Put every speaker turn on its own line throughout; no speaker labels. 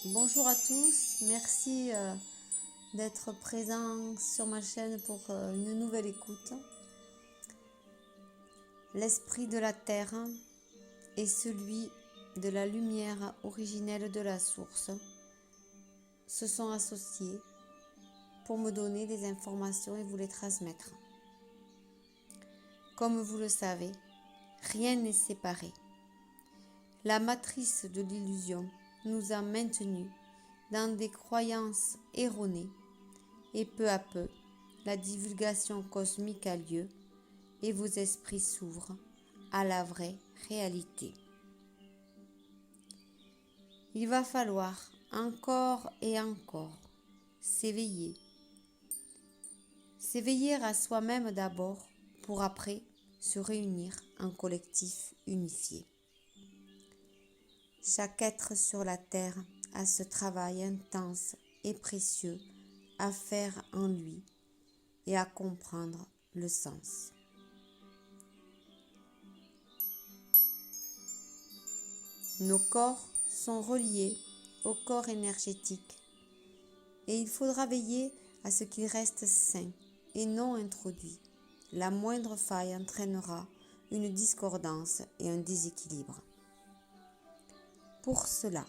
Bonjour à tous, merci d'être présents sur ma chaîne pour une nouvelle écoute. L'esprit de la terre et celui de la lumière originelle de la source se sont associés pour me donner des informations et vous les transmettre. Comme vous le savez, rien n'est séparé. La matrice de l'illusion nous a maintenus dans des croyances erronées et peu à peu, la divulgation cosmique a lieu et vos esprits s'ouvrent à la vraie réalité. Il va falloir encore et encore s'éveiller. S'éveiller à soi-même d'abord pour après se réunir en collectif unifié. Chaque être sur la terre a ce travail intense et précieux à faire en lui et à comprendre le sens. Nos corps sont reliés au corps énergétique et il faudra veiller à ce qu'ils restent sains et non introduits. La moindre faille entraînera une discordance et un déséquilibre. Pour cela,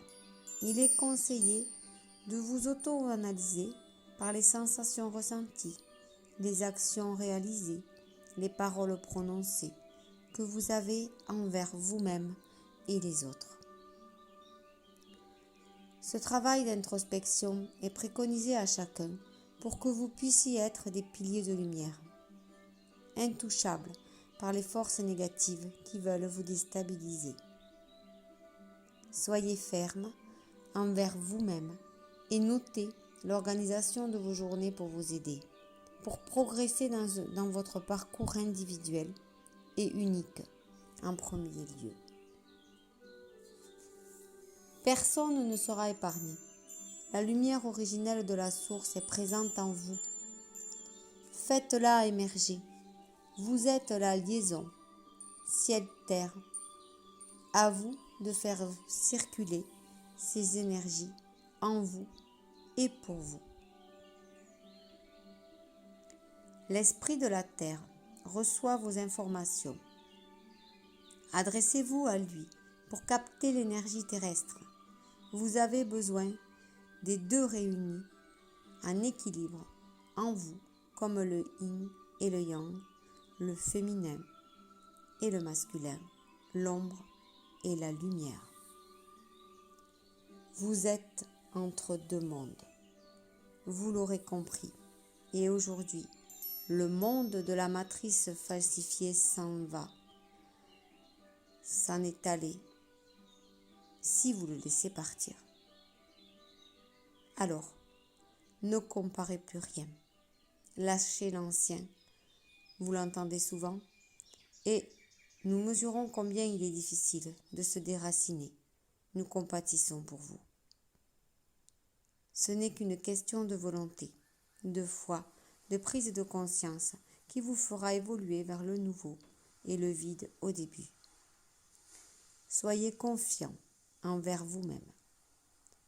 il est conseillé de vous auto-analyser par les sensations ressenties, les actions réalisées, les paroles prononcées que vous avez envers vous-même et les autres. Ce travail d'introspection est préconisé à chacun pour que vous puissiez être des piliers de lumière, intouchables par les forces négatives qui veulent vous déstabiliser. Soyez ferme envers vous-même et notez l'organisation de vos journées pour vous aider, pour progresser dans votre parcours individuel et unique en premier lieu. Personne ne sera épargné. La lumière originelle de la source est présente en vous. Faites-la émerger. Vous êtes la liaison ciel-terre. À vous de faire circuler ces énergies en vous et pour vous. L'esprit de la terre reçoit vos informations. Adressez-vous à lui pour capter l'énergie terrestre. Vous avez besoin des deux réunis en équilibre en vous, comme le yin et le yang, le féminin et le masculin, l'ombre et la lumière. Vous êtes entre deux mondes. Vous l'aurez compris. Et aujourd'hui, le monde de la matrice falsifiée s'en va. S'en est allé si vous le laissez partir. Alors, ne comparez plus rien. Lâchez l'ancien. Vous l'entendez souvent. Et nous mesurons combien il est difficile de se déraciner. Nous compatissons pour vous. Ce n'est qu'une question de volonté, de foi, de prise de conscience qui vous fera évoluer vers le nouveau et le vide au début. Soyez confiants envers vous-même.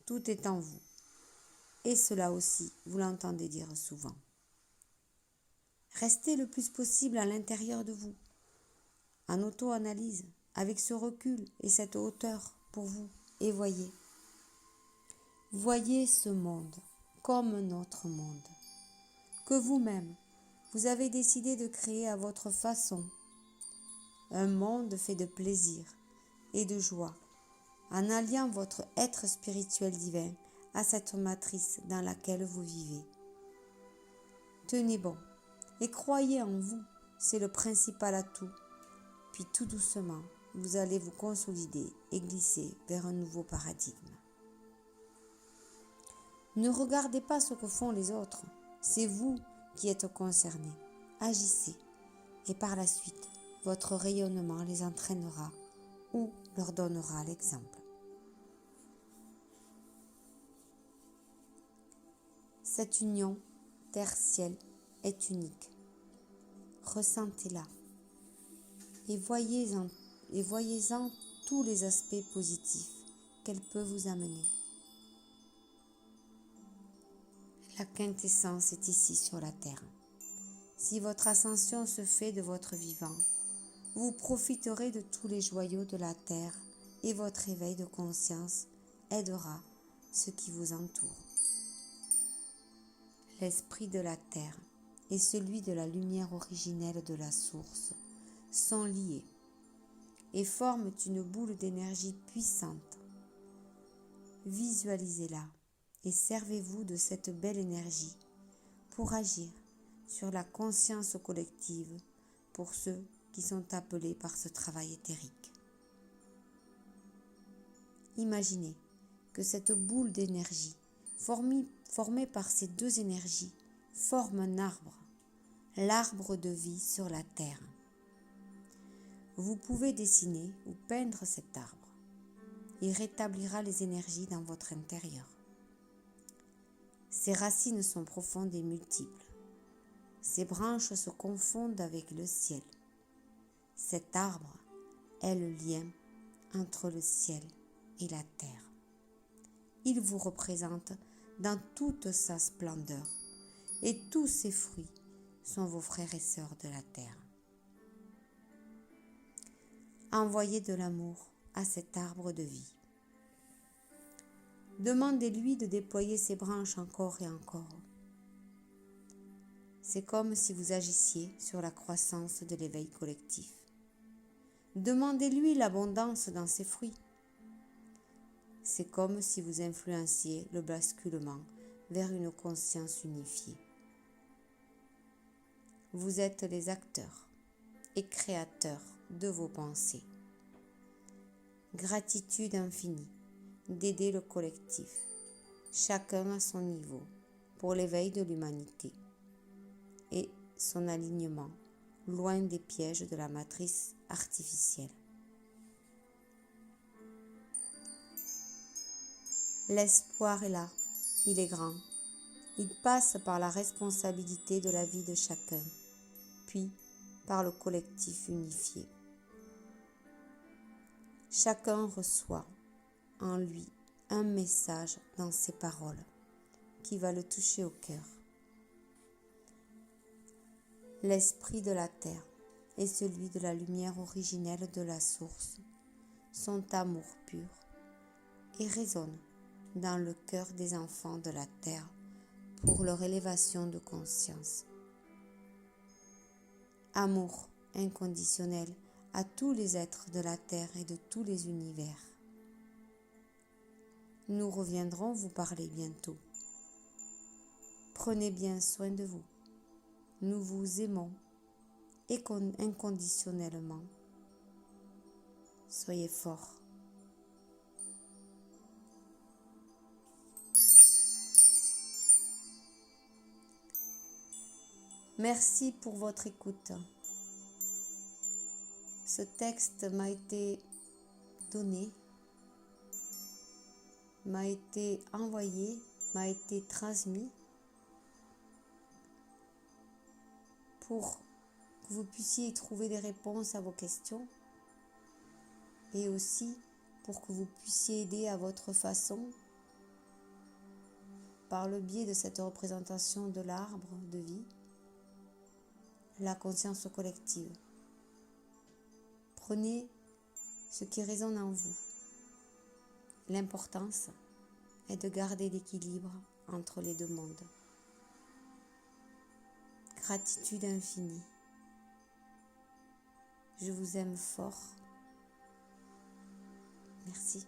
Tout est en vous. Et cela aussi, vous l'entendez dire souvent. Restez le plus possible à l'intérieur de vous, en auto-analyse, avec ce recul et cette hauteur pour vous, et voyez. Voyez ce monde comme notre monde, que vous-même, vous avez décidé de créer à votre façon. Un monde fait de plaisir et de joie, en alliant votre être spirituel divin à cette matrice dans laquelle vous vivez. Tenez bon et croyez en vous, c'est le principal atout. Puis tout doucement, vous allez vous consolider et glisser vers un nouveau paradigme. Ne regardez pas ce que font les autres, c'est vous qui êtes concernés. Agissez et par la suite, votre rayonnement les entraînera ou leur donnera l'exemple. Cette union terre-ciel est unique. Ressentez-la et voyez-en tous les aspects positifs qu'elle peut vous amener. La quintessence est ici sur la terre. Si votre ascension se fait de votre vivant, vous profiterez de tous les joyaux de la terre et votre éveil de conscience aidera ceux qui vous entourent. L'esprit de la terre et celui de la lumière originelle de la source sont liés et forment une boule d'énergie puissante. Visualisez-la et servez-vous de cette belle énergie pour agir sur la conscience collective pour ceux qui sont appelés par ce travail éthérique. Imaginez que cette boule d'énergie, formée par ces deux énergies, forme un arbre, l'arbre de vie sur la terre. Vous pouvez dessiner ou peindre cet arbre. Il rétablira les énergies dans votre intérieur. Ses racines sont profondes et multiples. Ses branches se confondent avec le ciel. Cet arbre est le lien entre le ciel et la terre. Il vous représente dans toute sa splendeur et tous ses fruits sont vos frères et sœurs de la terre. Envoyez de l'amour à cet arbre de vie. Demandez-lui de déployer ses branches encore et encore. C'est comme si vous agissiez sur la croissance de l'éveil collectif. Demandez-lui l'abondance dans ses fruits. C'est comme si vous influenciez le basculement vers une conscience unifiée. Vous êtes les acteurs et créateurs de vos pensées. Gratitude infinie d'aider le collectif, chacun à son niveau, pour l'éveil de l'humanité et son alignement loin des pièges de la matrice artificielle. L'espoir est là, il est grand. Il passe par la responsabilité de la vie de chacun, puis par le collectif unifié. Chacun reçoit en lui un message dans ses paroles qui va le toucher au cœur. L'esprit de la terre et celui de la lumière originelle de la source sont amour pur et résonnent dans le cœur des enfants de la terre pour leur élévation de conscience. Amour inconditionnel à tous les êtres de la terre et de tous les univers. Nous reviendrons vous parler bientôt. Prenez bien soin de vous. Nous vous aimons inconditionnellement. Soyez forts. Merci pour votre écoute. Ce texte m'a été donné, m'a été envoyé, m'a été transmis pour que vous puissiez y trouver des réponses à vos questions et aussi pour que vous puissiez aider à votre façon par le biais de cette représentation de l'arbre de vie, la conscience collective. Prenez ce qui résonne en vous. L'importance est de garder l'équilibre entre les deux mondes. Gratitude infinie. Je vous aime fort. Merci.